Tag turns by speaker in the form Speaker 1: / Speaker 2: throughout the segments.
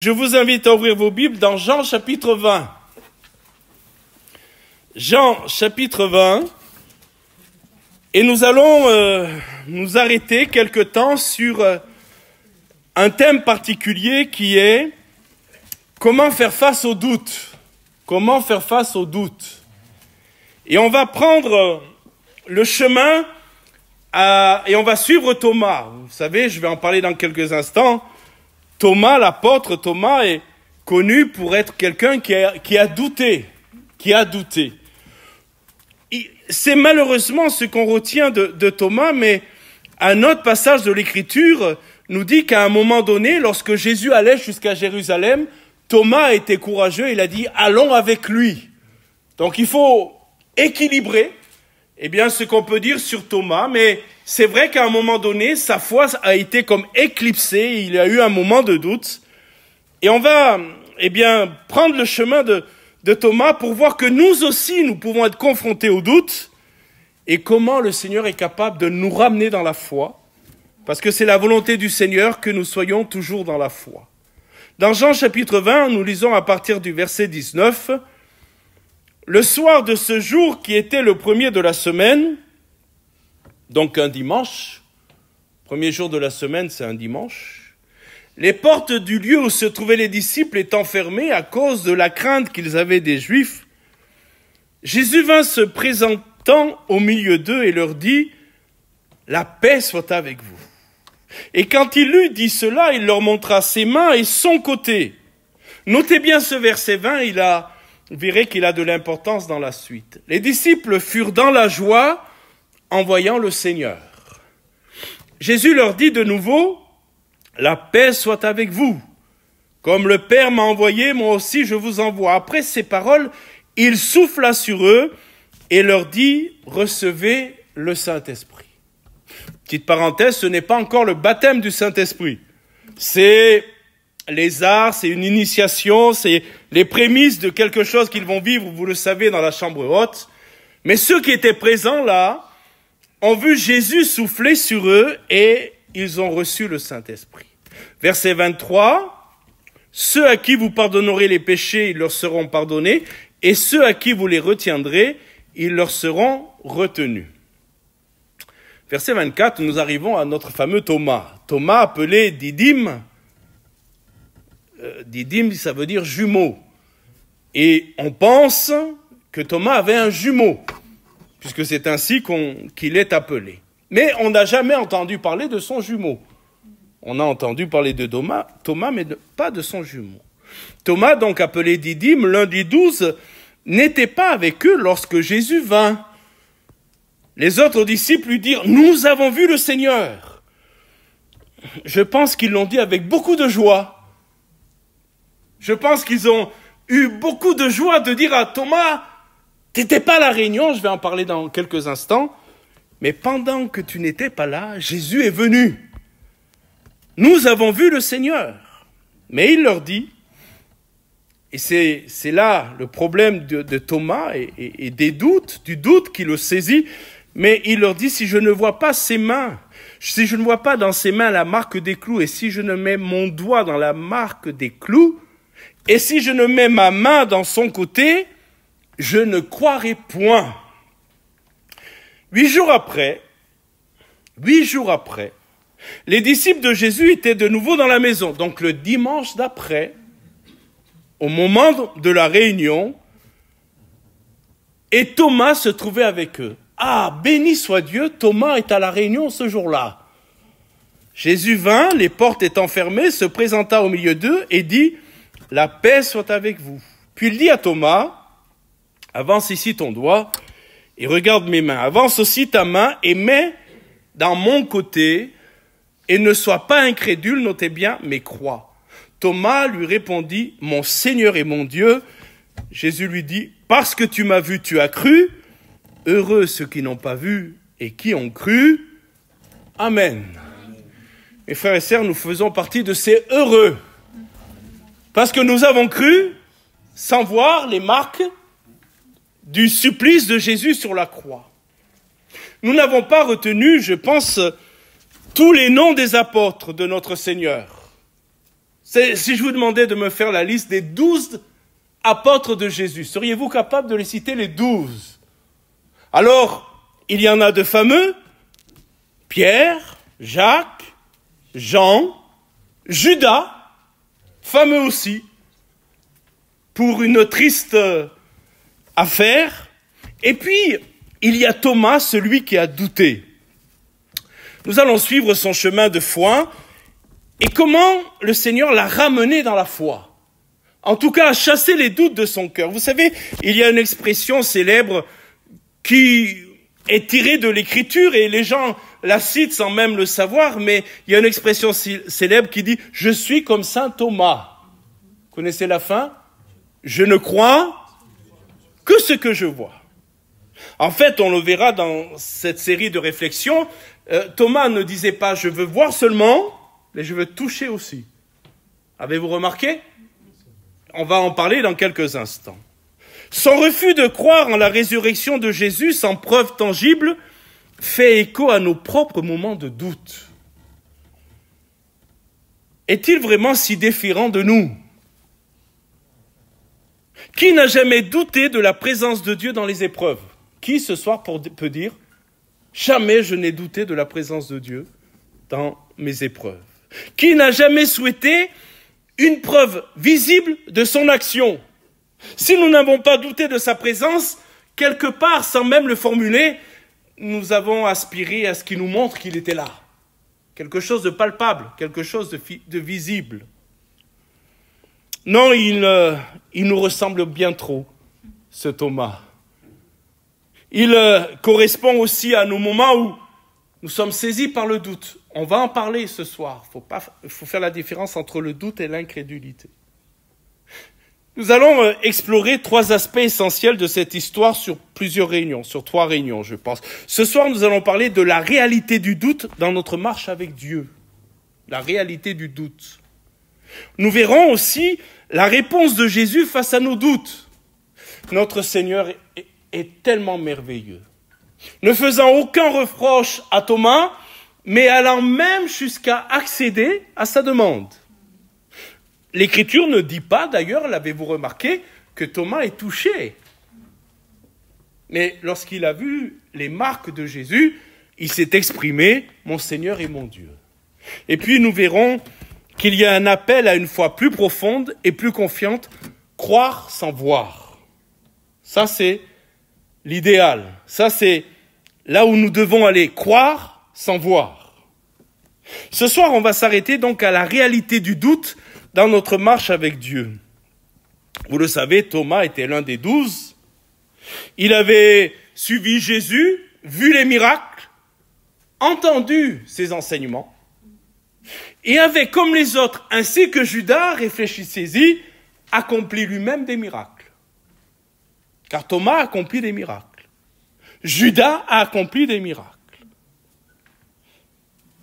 Speaker 1: Je vous invite à ouvrir vos Bibles dans Jean chapitre 20. Jean chapitre 20. Et nous allons nous arrêter quelque temps sur un thème particulier qui est comment faire face au doute. Comment faire face au doute. Et on va prendre le chemin et on va suivre Thomas. Vous savez, je vais en parler dans quelques instants. Thomas, l'apôtre Thomas, est connu pour être quelqu'un qui a douté. C'est malheureusement ce qu'on retient de Thomas, mais un autre passage de l'Écriture nous dit qu'à un moment donné, lorsque Jésus allait jusqu'à Jérusalem, Thomas a été courageux, il a dit « allons avec lui ». Donc il faut équilibrer ce qu'on peut dire sur Thomas, mais c'est vrai qu'à un moment donné, sa foi a été comme éclipsée, il y a eu un moment de doute. Et on va prendre le chemin de Thomas pour voir que nous aussi, nous pouvons être confrontés au doute et comment le Seigneur est capable de nous ramener dans la foi, parce que c'est la volonté du Seigneur que nous soyons toujours dans la foi. Dans Jean chapitre 20, nous lisons à partir du verset 19, « Le soir de ce jour qui était le premier de la semaine, donc un dimanche, premier jour de la semaine, c'est un dimanche, les portes du lieu où se trouvaient les disciples étant fermées à cause de la crainte qu'ils avaient des Juifs, Jésus vint se présentant au milieu d'eux et leur dit « La paix soit avec vous ». Et quand il eut dit cela, il leur montra ses mains et son côté. Notez bien ce verset 20, vous verrez qu'il a de l'importance dans la suite. Les disciples furent dans la joie en voyant le Seigneur. Jésus leur dit de nouveau, « La paix soit avec vous. Comme le Père m'a envoyé, moi aussi je vous envoie. » Après ces paroles, il souffla sur eux et leur dit, « Recevez le Saint-Esprit. » Petite parenthèse, ce n'est pas encore le baptême du Saint-Esprit. C'est les arts, c'est une initiation, c'est les prémices de quelque chose qu'ils vont vivre, vous le savez, dans la chambre haute. Mais ceux qui étaient présents là ont vu Jésus souffler sur eux et ils ont reçu le Saint-Esprit. Verset 23, « Ceux à qui vous pardonnerez les péchés, ils leur seront pardonnés, et ceux à qui vous les retiendrez, ils leur seront retenus. » Verset 24, nous arrivons à notre fameux Thomas. Thomas appelé Didyme. Didyme, ça veut dire jumeau. Et on pense que Thomas avait un jumeau, puisque c'est ainsi qu'il est appelé. Mais on n'a jamais entendu parler de son jumeau. On a entendu parler de Thomas, mais pas de son jumeau. Thomas, donc appelé Didyme, l'un des 12, n'était pas avec eux lorsque Jésus vint. Les autres disciples lui dirent « Nous avons vu le Seigneur !» Je pense qu'ils l'ont dit avec beaucoup de joie. Je pense qu'ils ont eu beaucoup de joie de dire à Thomas « T'étais pas à la réunion, je vais en parler dans quelques instants, mais pendant que tu n'étais pas là, Jésus est venu. Nous avons vu le Seigneur. » Mais il leur dit, et c'est là le problème de Thomas et du doute qui le saisit, mais il leur dit, si je ne vois pas ses mains, si je ne vois pas dans ses mains la marque des clous, et si je ne mets mon doigt dans la marque des clous, et si je ne mets ma main dans son côté, je ne croirai point. 8 jours après, les disciples de Jésus étaient de nouveau dans la maison. Donc le dimanche d'après, au moment de la réunion, et Thomas se trouvait avec eux. Ah, béni soit Dieu, Thomas est à la réunion ce jour-là. Jésus vint, les portes étant fermées, se présenta au milieu d'eux et dit « La paix soit avec vous. » Puis il dit à Thomas « Avance ici ton doigt et regarde mes mains. Avance aussi ta main et mets dans mon côté et ne sois pas incrédule, notez bien, mais crois. » Thomas lui répondit « Mon Seigneur et mon Dieu. » Jésus lui dit « Parce que tu m'as vu, tu as cru. Heureux ceux qui n'ont pas vu et qui ont cru. Amen. » Mes frères et sœurs, nous faisons partie de ces heureux. Parce que nous avons cru sans voir les marques du supplice de Jésus sur la croix. Nous n'avons pas retenu, je pense, tous les noms des apôtres de notre Seigneur. Si je vous demandais de me faire la liste des 12 apôtres de Jésus, seriez-vous capable de les citer les 12? Alors, il y en a de fameux, Pierre, Jacques, Jean, Judas, fameux aussi, pour une triste affaire. Et puis, il y a Thomas, celui qui a douté. Nous allons suivre son chemin de foi et comment le Seigneur l'a ramené dans la foi. En tout cas, à chasser les doutes de son cœur. Vous savez, il y a une expression célèbre qui est tirée de l'Écriture et les gens la citent sans même le savoir, mais il y a une expression célèbre qui dit « Je suis comme saint Thomas ». Vous connaissez la fin? « Je ne crois que ce que je vois ». En fait, on le verra dans cette série de réflexions, Thomas ne disait pas « je veux voir seulement », mais je veux toucher aussi. Avez-vous remarqué? On va en parler dans quelques instants. Son refus de croire en la résurrection de Jésus sans preuve tangible fait écho à nos propres moments de doute. Est-il vraiment si différent de nous? Qui n'a jamais douté de la présence de Dieu dans les épreuves? Qui ce soir peut dire « Jamais je n'ai douté de la présence de Dieu dans mes épreuves ». Qui n'a jamais souhaité une preuve visible de son action? Si nous n'avons pas douté de sa présence, quelque part, sans même le formuler, nous avons aspiré à ce qui nous montre qu'il était là. Quelque chose de palpable, quelque chose de visible. Non, il nous ressemble bien trop, ce Thomas. Il correspond aussi à nos moments où nous sommes saisis par le doute. On va en parler ce soir. Il faut faire la différence entre le doute et l'incrédulité. Nous allons explorer 3 aspects essentiels de cette histoire sur plusieurs réunions, sur 3 réunions, je pense. Ce soir, nous allons parler de la réalité du doute dans notre marche avec Dieu. La réalité du doute. Nous verrons aussi la réponse de Jésus face à nos doutes. Notre Seigneur est tellement merveilleux. Ne faisant aucun reproche à Thomas, mais allant même jusqu'à accéder à sa demande. L'Écriture ne dit pas, d'ailleurs, l'avez-vous remarqué, que Thomas est touché. Mais lorsqu'il a vu les marques de Jésus, il s'est exprimé « Mon Seigneur et mon Dieu ». Et puis nous verrons qu'il y a un appel à une foi plus profonde et plus confiante, croire sans voir. Ça, c'est l'idéal. Ça, c'est là où nous devons aller, croire sans voir. Ce soir, on va s'arrêter donc à la réalité du doute dans notre marche avec Dieu. Vous le savez, Thomas était l'un des 12. Il avait suivi Jésus, vu les miracles, entendu ses enseignements, et avait, comme les autres, ainsi que Judas, réfléchissez-y, accompli lui-même des miracles. Car Thomas a accompli des miracles. Judas a accompli des miracles.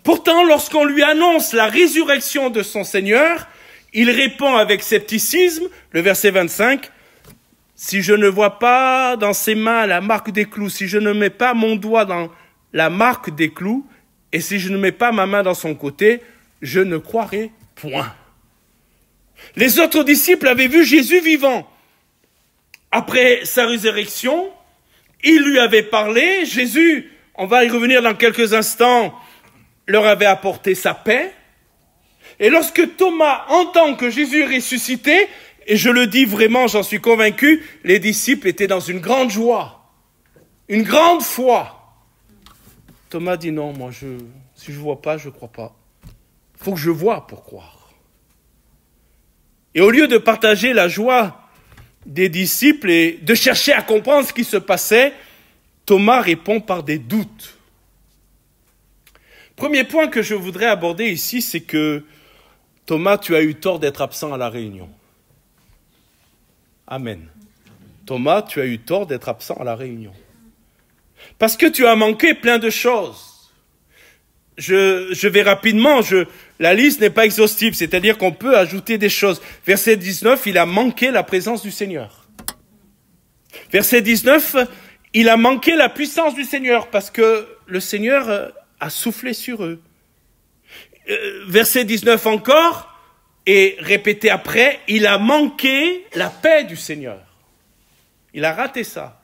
Speaker 1: Pourtant, lorsqu'on lui annonce la résurrection de son Seigneur, il répond avec scepticisme, le verset 25, « Si je ne vois pas dans ses mains la marque des clous, si je ne mets pas mon doigt dans la marque des clous, et si je ne mets pas ma main dans son côté, je ne croirai point. » Les autres disciples avaient vu Jésus vivant. Après sa résurrection, il lui avait parlé. Jésus, on va y revenir dans quelques instants, leur avait apporté sa paix. Et lorsque Thomas entend que Jésus est ressuscité, et je le dis vraiment, j'en suis convaincu, les disciples étaient dans une grande joie, une grande foi. Thomas dit non, moi, si je ne vois pas, je ne crois pas. Il faut que je voie pour croire. Et au lieu de partager la joie des disciples et de chercher à comprendre ce qui se passait, Thomas répond par des doutes. Premier point que je voudrais aborder ici, c'est que Thomas, tu as eu tort d'être absent à la réunion. Amen. Thomas, tu as eu tort d'être absent à la réunion. Parce que tu as manqué plein de choses. Je vais rapidement, la liste n'est pas exhaustive, c'est-à-dire qu'on peut ajouter des choses. Verset 19, il a manqué la présence du Seigneur. Verset 19, il a manqué la puissance du Seigneur parce que le Seigneur a soufflé sur eux. Verset 19 encore, et répété après, il a manqué la paix du Seigneur. Il a raté ça.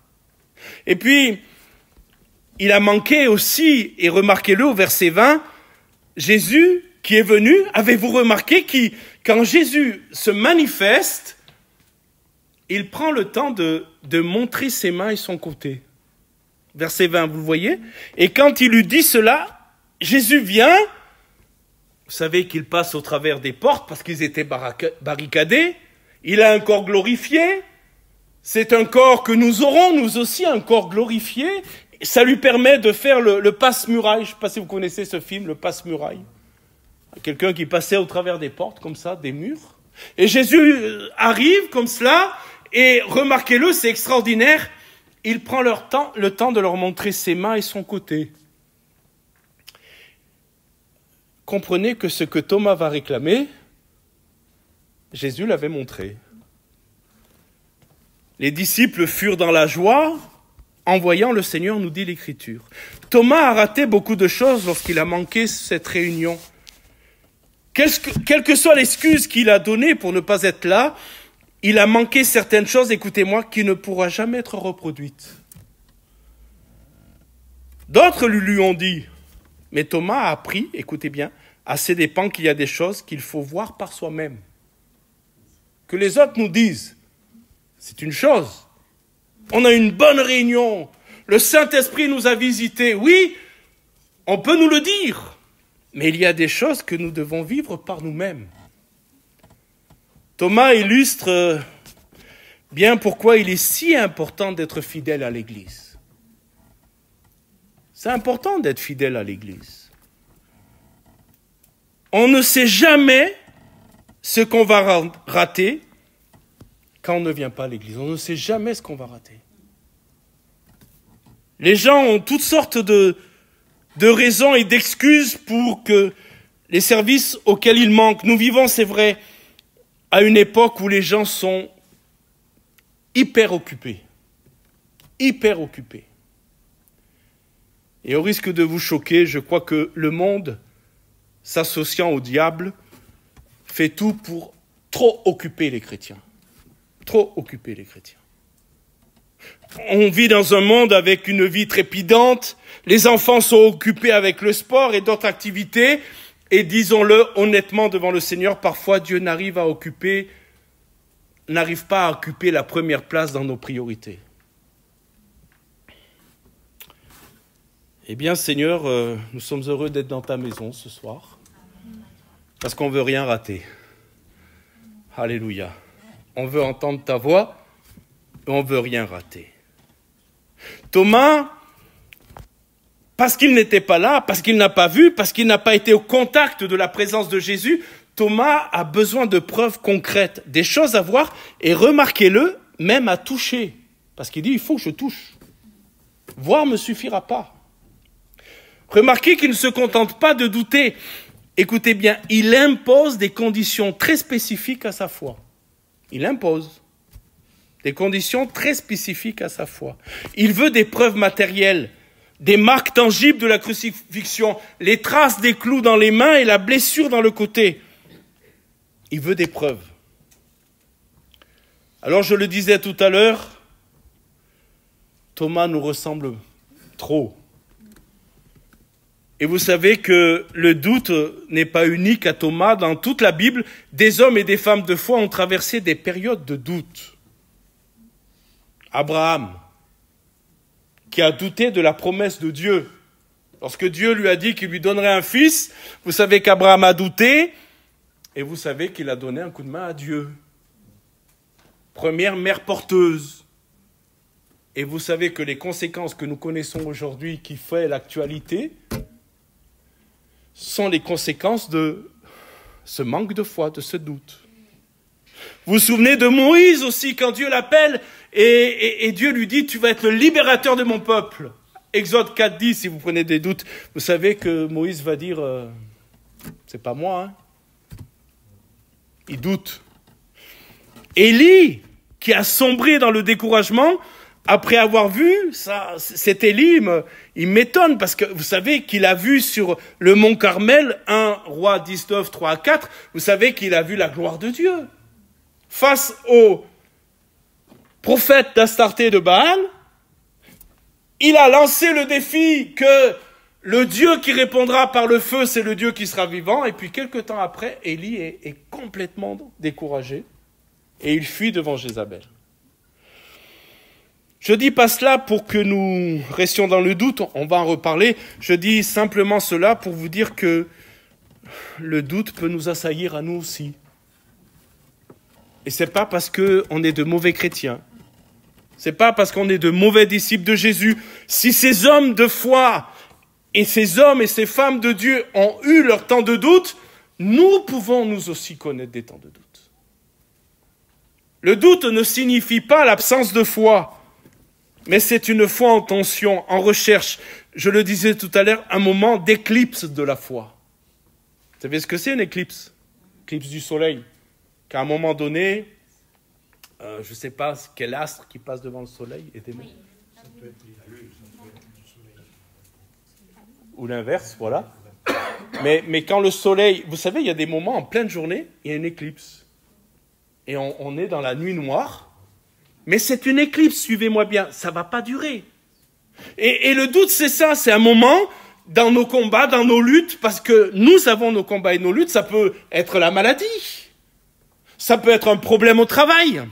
Speaker 1: Et puis, il a manqué aussi, et remarquez-le au verset 20, Jésus qui est venu, avez-vous remarqué quand Jésus se manifeste, il prend le temps de montrer ses mains et son côté. Verset 20, vous le voyez? Et quand il lui dit cela, Jésus vient, vous savez qu'il passe au travers des portes parce qu'ils étaient barricadés, il a un corps glorifié, c'est un corps que nous aurons, nous aussi, un corps glorifié, ça lui permet de faire le passe-muraille, je ne sais pas si vous connaissez ce film, le passe-muraille. Quelqu'un qui passait au travers des portes, comme ça, des murs. Et Jésus arrive comme cela, et remarquez-le, c'est extraordinaire, il prend le temps de leur montrer ses mains et son côté. Comprenez que ce que Thomas va réclamer, Jésus l'avait montré. Les disciples furent dans la joie en voyant le Seigneur, nous dit l'Écriture. Thomas a raté beaucoup de choses lorsqu'il a manqué cette réunion. Quelle que soit l'excuse qu'il a donnée pour ne pas être là, il a manqué certaines choses, écoutez-moi, qui ne pourra jamais être reproduites. D'autres lui ont dit, mais Thomas a appris, écoutez bien, à ses dépens qu'il y a des choses qu'il faut voir par soi-même. Que les autres nous disent, c'est une chose. On a une bonne réunion, le Saint-Esprit nous a visités, oui, on peut nous le dire, mais il y a des choses que nous devons vivre par nous-mêmes. Thomas illustre bien pourquoi il est si important d'être fidèle à l'Église. C'est important d'être fidèle à l'Église. On ne sait jamais ce qu'on va rater quand on ne vient pas à l'Église. On ne sait jamais ce qu'on va rater. Les gens ont toutes sortes de raisons et d'excuses pour que les services auxquels ils manquent. Nous vivons, c'est vrai, à une époque où les gens sont hyper occupés. Hyper occupés. Et au risque de vous choquer, je crois que le monde, s'associant au diable, fait tout pour trop occuper les chrétiens. Trop occuper les chrétiens. On vit dans un monde avec une vie trépidante, les enfants sont occupés avec le sport et d'autres activités, et disons-le honnêtement devant le Seigneur, parfois Dieu n'arrive pas à occuper la première place dans nos priorités. Eh bien Seigneur, nous sommes heureux d'être dans ta maison ce soir, parce qu'on ne veut rien rater. Alléluia. On veut entendre ta voix, et on ne veut rien rater. Thomas, parce qu'il n'était pas là, parce qu'il n'a pas vu, parce qu'il n'a pas été au contact de la présence de Jésus, Thomas a besoin de preuves concrètes, des choses à voir, et remarquez-le, même à toucher. Parce qu'il dit, il faut que je touche. Voir ne suffira pas. Remarquez qu'il ne se contente pas de douter. Écoutez bien, il impose des conditions très spécifiques à sa foi. Il impose des conditions très spécifiques à sa foi. Il veut des preuves matérielles, des marques tangibles de la crucifixion, les traces des clous dans les mains et la blessure dans le côté. Il veut des preuves. Alors je le disais tout à l'heure, Thomas nous ressemble trop. Et vous savez que le doute n'est pas unique à Thomas. Dans toute la Bible, des hommes et des femmes de foi ont traversé des périodes de doute. Abraham, qui a douté de la promesse de Dieu. Lorsque Dieu lui a dit qu'il lui donnerait un fils, vous savez qu'Abraham a douté, et vous savez qu'il a donné un coup de main à Dieu. Première mère porteuse. Et vous savez que les conséquences que nous connaissons aujourd'hui, qui fait l'actualité, sont les conséquences de ce manque de foi, de ce doute. Vous vous souvenez de Moïse aussi, quand Dieu l'appelle, et Dieu lui dit, tu vas être le libérateur de mon peuple. Exode 4:10, si vous prenez des doutes, vous savez que Moïse va dire, c'est pas moi, hein. Il doute. Élie, qui a sombré dans le découragement, après avoir vu ça, cet Élie, il m'étonne parce que vous savez qu'il a vu sur le mont Carmel, 1 Roi 19, 3 à 4, vous savez qu'il a vu la gloire de Dieu. Face au prophète d'Astarté de Baal, il a lancé le défi que le Dieu qui répondra par le feu, c'est le Dieu qui sera vivant. Et puis quelque temps après, Élie est complètement découragé et il fuit devant Jézabel. Je dis pas cela pour que nous restions dans le doute, on va en reparler. Je dis simplement cela pour vous dire que le doute peut nous assaillir à nous aussi. Et c'est pas parce qu'on est de mauvais chrétiens. C'est pas parce qu'on est de mauvais disciples de Jésus. Si ces hommes de foi et ces hommes et ces femmes de Dieu ont eu leur temps de doute, nous pouvons nous aussi connaître des temps de doute. Le doute ne signifie pas l'absence de foi. Mais c'est une foi en tension, en recherche. Je le disais tout à l'heure, un moment d'éclipse de la foi. Vous savez ce que c'est une éclipse? Éclipse du soleil. Qu'à un moment donné, je ne sais pas quel astre qui passe devant le soleil. Aidez-moi. Ça peut être la lune, ça peut être du soleil. Ou l'inverse, voilà. Mais quand le soleil... Vous savez, il y a des moments en pleine journée, il y a une éclipse. Et on est dans la nuit noire. Mais c'est une éclipse, suivez-moi bien, ça ne va pas durer. Et le doute, c'est ça, c'est un moment dans nos combats, dans nos luttes, parce que nous avons nos combats et nos luttes, ça peut être la maladie, ça peut être un problème au travail,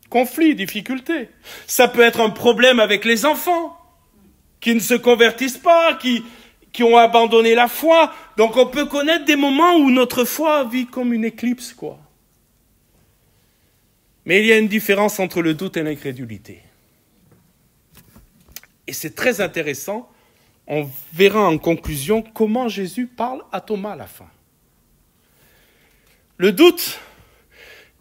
Speaker 1: conflit, difficulté, ça peut être un problème avec les enfants, qui ne se convertissent pas, qui ont abandonné la foi. Donc on peut connaître des moments où notre foi vit comme une éclipse, quoi. Mais il y a une différence entre le doute et l'incrédulité. Et c'est très intéressant. On verra en conclusion comment Jésus parle à Thomas à la fin. Le doute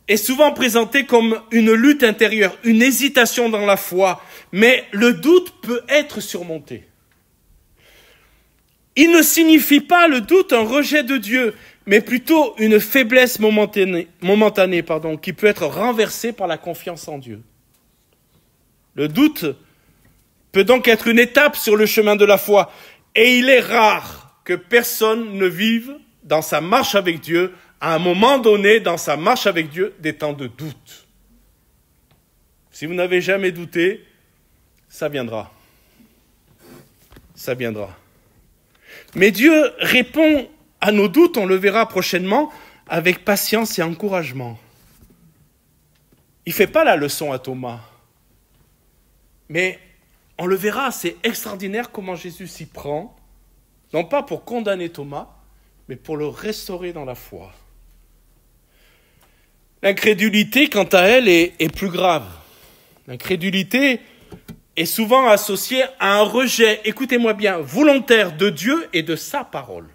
Speaker 1: est souvent présenté comme une lutte intérieure, une hésitation dans la foi. Mais le doute peut être surmonté. Il ne signifie pas le doute un rejet de Dieu, mais plutôt une faiblesse momentanée, qui peut être renversée par la confiance en Dieu. Le doute peut donc être une étape sur le chemin de la foi, et il est rare que personne ne vive dans sa marche avec Dieu, à un moment donné, dans sa marche avec Dieu, des temps de doute. Si vous n'avez jamais douté, ça viendra. Ça viendra. Mais Dieu répond à nos doutes, on le verra prochainement, avec patience et encouragement. Il ne fait pas la leçon à Thomas. Mais on le verra, c'est extraordinaire comment Jésus s'y prend, non pas pour condamner Thomas, mais pour le restaurer dans la foi. L'incrédulité, quant à elle, est plus grave. L'incrédulité est souvent associée à un rejet, écoutez-moi bien, volontaire de Dieu et de sa parole.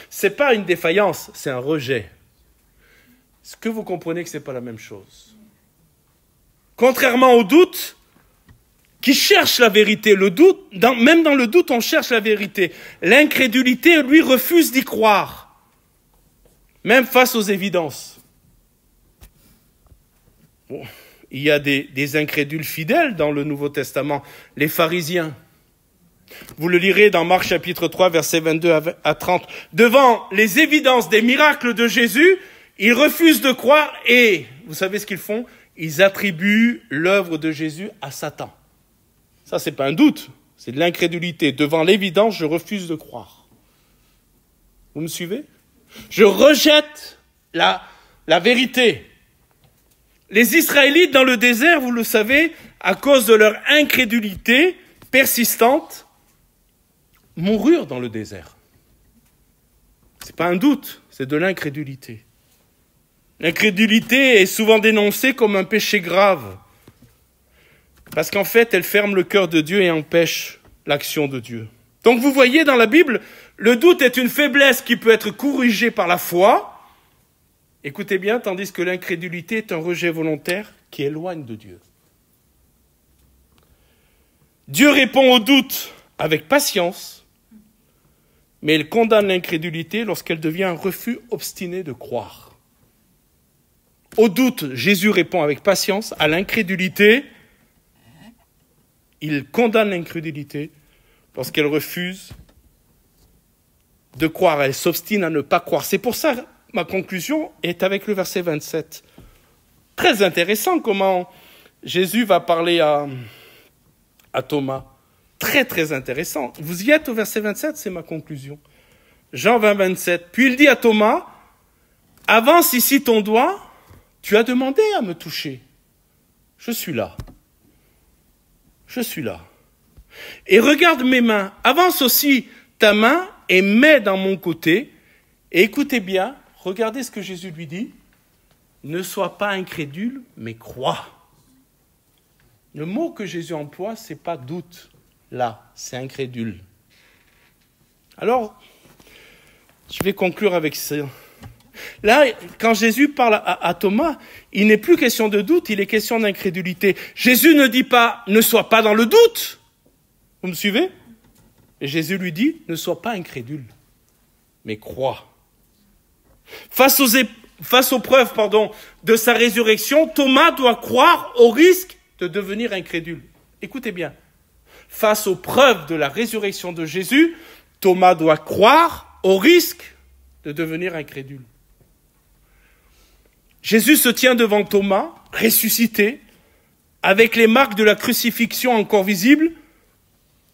Speaker 1: Ce n'est pas une défaillance, c'est un rejet. Est-ce que vous comprenez que ce n'est pas la même chose? Contrairement au doute, qui cherche la vérité, le doute, même dans le doute, on cherche la vérité. L'incrédulité, lui, refuse d'y croire, même face aux évidences. Bon, il y a des incrédules fidèles dans le Nouveau Testament, les pharisiens. Vous le lirez dans Marc chapitre 3, versets 22 à 30. Devant les évidences des miracles de Jésus, ils refusent de croire et, vous savez ce qu'ils font? Ils attribuent l'œuvre de Jésus à Satan. Ça, c'est pas un doute, c'est de l'incrédulité. Devant l'évidence, je refuse de croire. Vous me suivez? Je rejette la vérité. Les Israélites dans le désert, vous le savez, à cause de leur incrédulité persistante, moururent dans le désert. Ce n'est pas un doute, c'est de l'incrédulité. L'incrédulité est souvent dénoncée comme un péché grave, parce qu'en fait, elle ferme le cœur de Dieu et empêche l'action de Dieu. Donc vous voyez dans la Bible, le doute est une faiblesse qui peut être corrigée par la foi. Écoutez bien, tandis que l'incrédulité est un rejet volontaire qui éloigne de Dieu. Dieu répond au doute avec patience, mais il condamne l'incrédulité lorsqu'elle devient un refus obstiné de croire. Au doute, Jésus répond avec patience. À l'incrédulité, il condamne l'incrédulité lorsqu'elle refuse de croire. Elle s'obstine à ne pas croire. C'est pour ça, ma conclusion est avec le verset 27. Très intéressant comment Jésus va parler à Thomas. Très, très intéressant. Vous y êtes au verset 27, c'est ma conclusion. Jean 20, 27. Puis il dit à Thomas, « Avance ici ton doigt, tu as demandé à me toucher. Je suis là. Je suis là. Et regarde mes mains, avance aussi ta main et mets dans mon côté. Et écoutez bien, regardez ce que Jésus lui dit. Ne sois pas incrédule, mais crois. » Le mot que Jésus emploie, c'est pas doute. Là, c'est incrédule. Alors, je vais conclure avec ça. Là, quand Jésus parle à Thomas, il n'est plus question de doute, il est question d'incrédulité. Jésus ne dit pas « ne sois pas dans le doute ». Vous me suivez? Et Jésus lui dit « ne sois pas incrédule, mais crois ». Face aux preuves de sa résurrection, Thomas doit croire au risque de devenir incrédule. Écoutez bien. Face aux preuves de la résurrection de Jésus, Thomas doit croire au risque de devenir incrédule. Jésus se tient devant Thomas, ressuscité, avec les marques de la crucifixion encore visibles.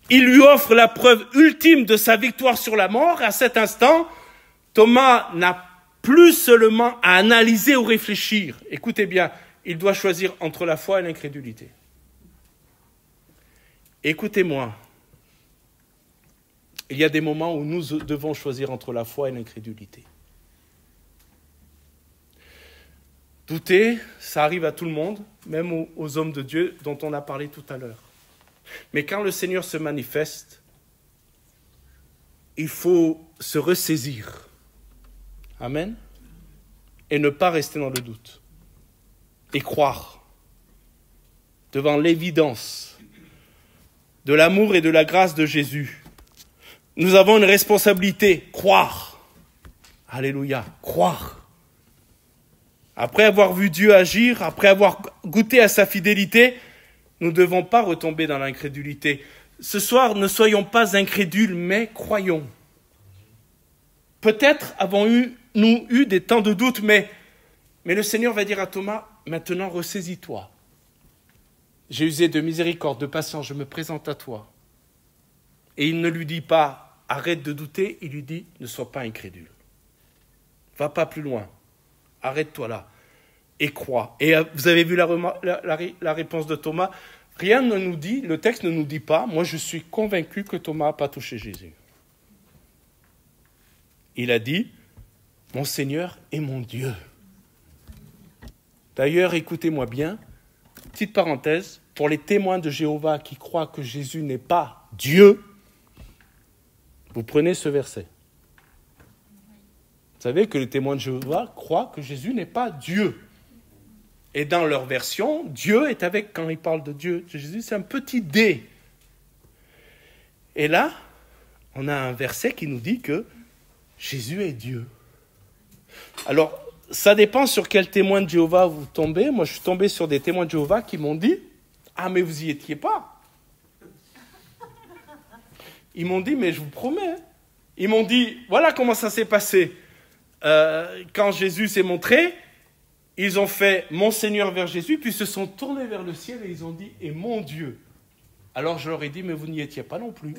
Speaker 1: Il lui offre la preuve ultime de sa victoire sur la mort. À cet instant, Thomas n'a plus seulement à analyser ou réfléchir. Écoutez bien, il doit choisir entre la foi et l'incrédulité. Écoutez-moi, il y a des moments où nous devons choisir entre la foi et l'incrédulité. Douter, ça arrive à tout le monde, même aux hommes de Dieu dont on a parlé tout à l'heure. Mais quand le Seigneur se manifeste, il faut se ressaisir. Amen. Et ne pas rester dans le doute. Et croire devant l'évidence de l'amour et de la grâce de Jésus. Nous avons une responsabilité, croire. Alléluia, croire. Après avoir vu Dieu agir, après avoir goûté à sa fidélité, nous ne devons pas retomber dans l'incrédulité. Ce soir, ne soyons pas incrédules, mais croyons. Peut-être avons-nous eu des temps de doute, mais le Seigneur va dire à Thomas, maintenant ressaisis-toi. J'ai usé de miséricorde, de patience, je me présente à toi. Et il ne lui dit pas, arrête de douter, il lui dit, ne sois pas incrédule. Va pas plus loin. Arrête-toi là et crois. Et vous avez vu la réponse de Thomas. Rien ne nous dit, le texte ne nous dit pas, moi je suis convaincu que Thomas n'a pas touché Jésus. Il a dit, mon Seigneur et mon Dieu. D'ailleurs, écoutez-moi bien, petite parenthèse, pour les témoins de Jéhovah qui croient que Jésus n'est pas Dieu, vous prenez ce verset. Vous savez que les témoins de Jéhovah croient que Jésus n'est pas Dieu. Et dans leur version, Dieu est avec, quand ils parlent de Dieu, de Jésus, c'est un petit D. Et là, on a un verset qui nous dit que Jésus est Dieu. Alors, ça dépend sur quel témoin de Jéhovah vous tombez. Moi, je suis tombé sur des témoins de Jéhovah qui m'ont dit « Ah, mais vous y étiez pas !» Ils m'ont dit « Mais je vous promets. » Ils m'ont dit « Voilà comment ça s'est passé. » Quand Jésus s'est montré, ils ont fait « Mon Seigneur » vers Jésus, puis se sont tournés vers le ciel et ils ont dit « Et mon Dieu ». Alors je leur ai dit « Mais vous n'y étiez pas non plus. »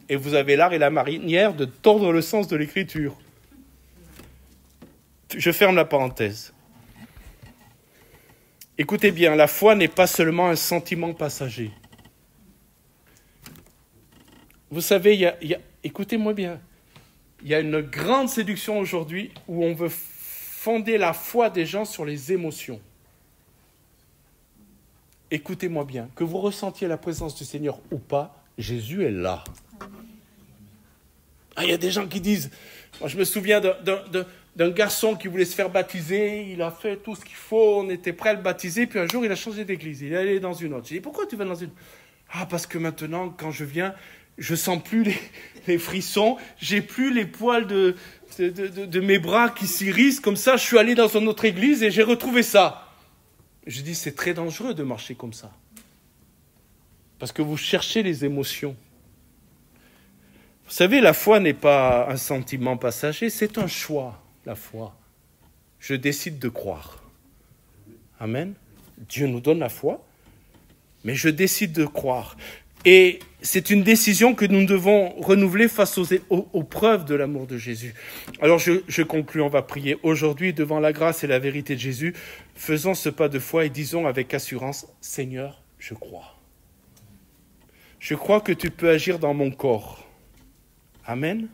Speaker 1: Et vous avez l'art et la manière de tordre le sens de l'Écriture. Je ferme la parenthèse. Écoutez bien, la foi n'est pas seulement un sentiment passager. Vous savez, écoutez-moi bien, il y a une grande séduction aujourd'hui où on veut fonder la foi des gens sur les émotions. Écoutez-moi bien, que vous ressentiez la présence du Seigneur ou pas, Jésus est là. Ah, il y a des gens qui disent, moi je me souviens d'un garçon qui voulait se faire baptiser, il a fait tout ce qu'il faut, on était prêt à le baptiser, puis un jour il a changé d'église, il est allé dans une autre. J'ai dit, pourquoi tu vas dans une... Ah, parce que maintenant, quand je viens, je sens plus les frissons, j'ai plus les poils de mes bras qui s'irrissent, comme ça, je suis allé dans une autre église et j'ai retrouvé ça. Je dis, c'est très dangereux de marcher comme ça. parce que vous cherchez les émotions. Vous savez, la foi n'est pas un sentiment passager, c'est un choix, la foi. Je décide de croire. Amen. Dieu nous donne la foi, mais je décide de croire. Et c'est une décision que nous devons renouveler face aux preuves de l'amour de Jésus. Alors je conclus, on va prier. Aujourd'hui, devant la grâce et la vérité de Jésus, faisons ce pas de foi et disons avec assurance, Seigneur, je crois. Je crois que tu peux agir dans mon corps. Amen.